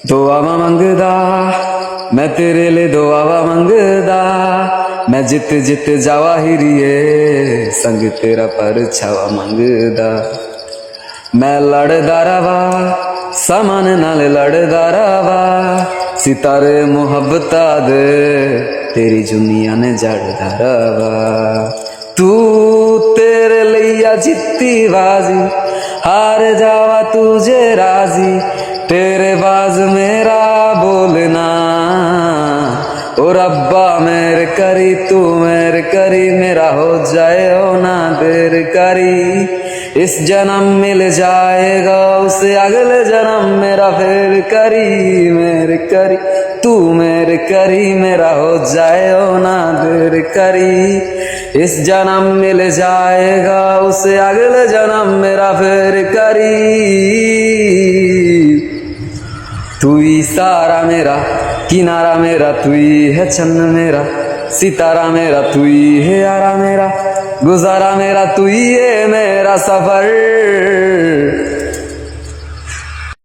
दुआवा मंगदा मैं तेरे लिए दुआवा मंगदा मैं जित जित जावा हिरिए संग तेरा परछावा मंगदा मैं लड़दा रवा सामान नाल लड़दा रवा सितारे मुहब्बता दे तेरी जुनिया ने जड़दा रवा तू तेरे लिया जित्ती बाजी हार जावा तुझे राजी तेरे बाज मेरा बोलना ओ रब्बा मेरे करी तू मेरे करी मेरा हो जाए हो ना देर करी इस जन्म मिल जाएगा उसे अगले जन्म मेरा फिर करी मेरे करी तू मेरे करी मेरा हो जाए हो ना देर करी इस जन्म मिल जाएगा उसे अगले जन्म मेरा फिर करी तू ही सारा मेरा किनारा मेरा तू ही है चन्न मेरा सितारा मेरा तू ही है यारा मेरा गुजारा मेरा तू ही है मेरा सफर